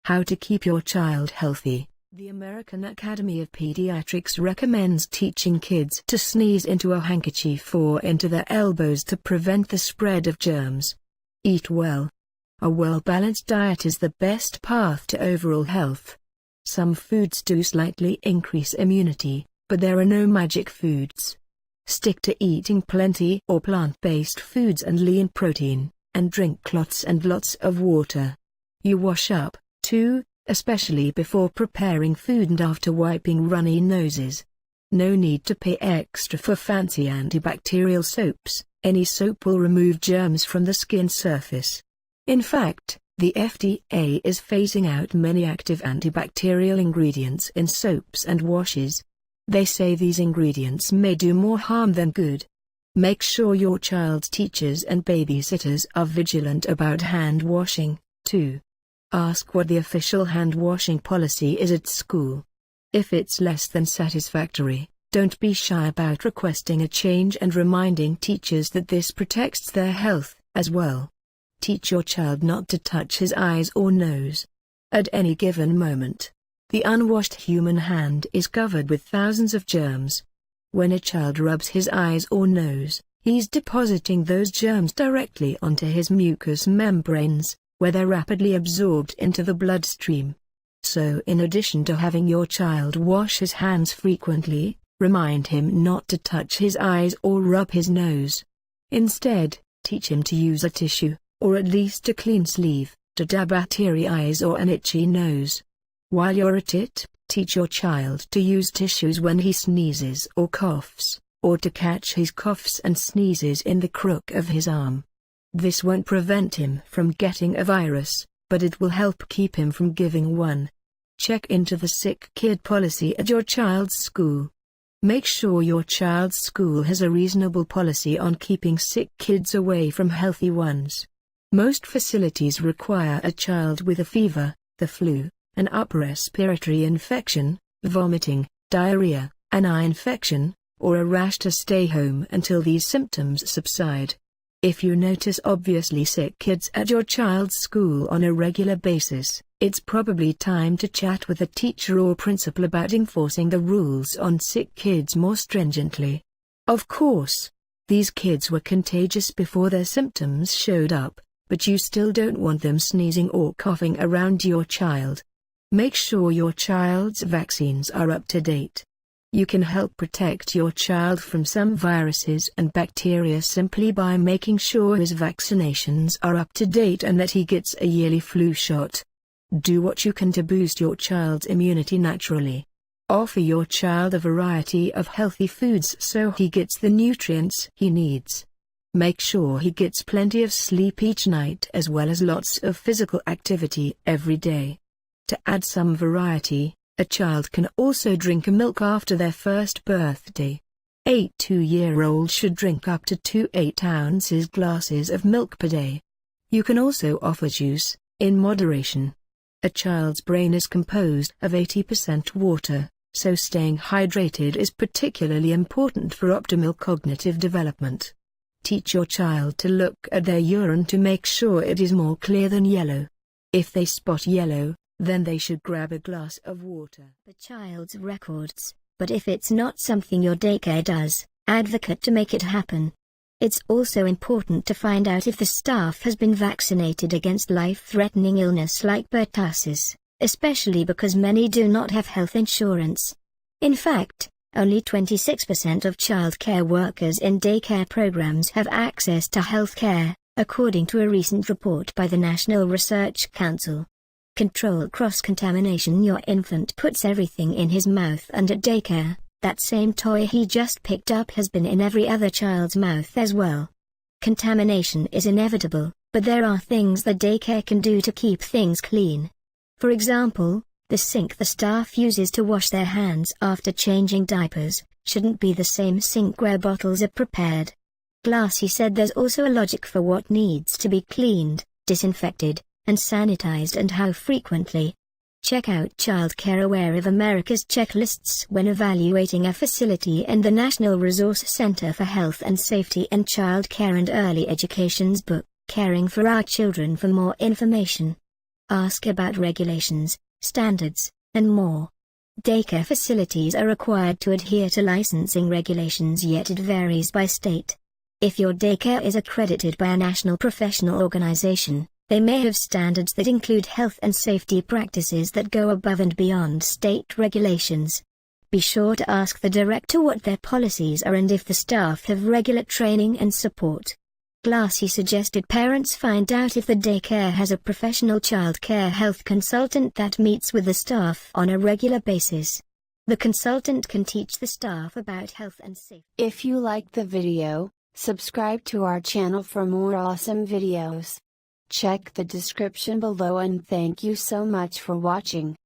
How to keep your child healthy. The American Academy of Pediatrics recommends teaching kids to sneeze into a handkerchief or into their elbows to prevent the spread of germs. Eat well. A well-balanced diet is the best path to overall health. Some foods do slightly increase immunity, but there are no magic foods. Stick to eating plenty or plant-based foods and lean protein, and drink lots and lots of water. You wash up, too, especially before preparing food and after wiping runny noses. No need to pay extra for fancy antibacterial soaps. Any soap will remove germs from the skin surface. In fact, the FDA is phasing out many active antibacterial ingredients in soaps and washes. They say these ingredients may do more harm than good. Make sure your child's teachers and babysitters are vigilant about hand washing, too. Ask what the official hand washing policy is at school. If it's less than satisfactory, don't be shy about requesting a change and reminding teachers that this protects their health, as well. Teach your child not to touch his eyes or nose. At any given moment, the unwashed human hand is covered with thousands of germs. When a child rubs his eyes or nose, he's depositing those germs directly onto his mucous membranes, where they're rapidly absorbed into the bloodstream. So in addition to having your child wash his hands frequently, remind him not to touch his eyes or rub his nose. Instead, teach him to use a tissue, or at least a clean sleeve, to dab at teary eyes or an itchy nose. While you're at it, teach your child to use tissues when he sneezes or coughs, or to catch his coughs and sneezes in the crook of his arm. This won't prevent him from getting a virus, but it will help keep him from giving one. Check into the sick kid policy at your child's school. Make sure your child's school has a reasonable policy on keeping sick kids away from healthy ones. Most facilities require a child with a fever, the flu, an upper respiratory infection, vomiting, diarrhea, an eye infection, or a rash to stay home until these symptoms subside. If you notice obviously sick kids at your child's school on a regular basis, it's probably time to chat with a teacher or principal about enforcing the rules on sick kids more stringently. Of course, these kids were contagious before their symptoms showed up, but you still don't want them sneezing or coughing around your child. Make sure your child's vaccines are up to date. You can help protect your child from some viruses and bacteria simply by making sure his vaccinations are up to date and that he gets a yearly flu shot. Do what you can to boost your child's immunity naturally. Offer your child a variety of healthy foods so he gets the nutrients he needs. Make sure he gets plenty of sleep each night as well as lots of physical activity every day. To add some variety, a child can also drink milk after their first birthday. A 2-year-old should drink up to 2 8-ounce glasses of milk per day. You can also offer juice, in moderation. A child's brain is composed of 80% water, so staying hydrated is particularly important for optimal cognitive development. Teach your child to look at their urine to make sure it is more clear than yellow. If they spot yellow, then they should grab a glass of water. The child's records, but if it's not something your daycare does, advocate to make it happen. It's also important to find out if the staff has been vaccinated against life-threatening illness like pertussis, especially because many do not have health insurance. In fact, only 26% of childcare workers in daycare programs have access to health care, according to a recent report by the National Research Council. Control cross-contamination. Your infant puts everything in his mouth, and at daycare, that same toy he just picked up has been in every other child's mouth as well. Contamination is inevitable, but there are things the daycare can do to keep things clean. For example, the sink the staff uses to wash their hands after changing diapers shouldn't be the same sink where bottles are prepared. Glassy said there's also a logic for what needs to be cleaned, disinfected, and sanitized and how frequently. Check out Childcare Aware of America's checklists when evaluating a facility and the National Resource Center for Health and Safety and Child Care and Early Education's book, Caring for Our Children, for more information. Ask about regulations, standards, and more. Daycare facilities are required to adhere to licensing regulations, yet it varies by state. If your daycare is accredited by a national professional organization, they may have standards that include health and safety practices that go above and beyond state regulations. Be sure to ask the director what their policies are and if the staff have regular training and support. Glassy suggested parents find out if the daycare has a professional child care health consultant that meets with the staff on a regular basis. The consultant can teach the staff about health and safety. If you liked the video, subscribe to our channel for more awesome videos. Check the description below and thank you so much for watching.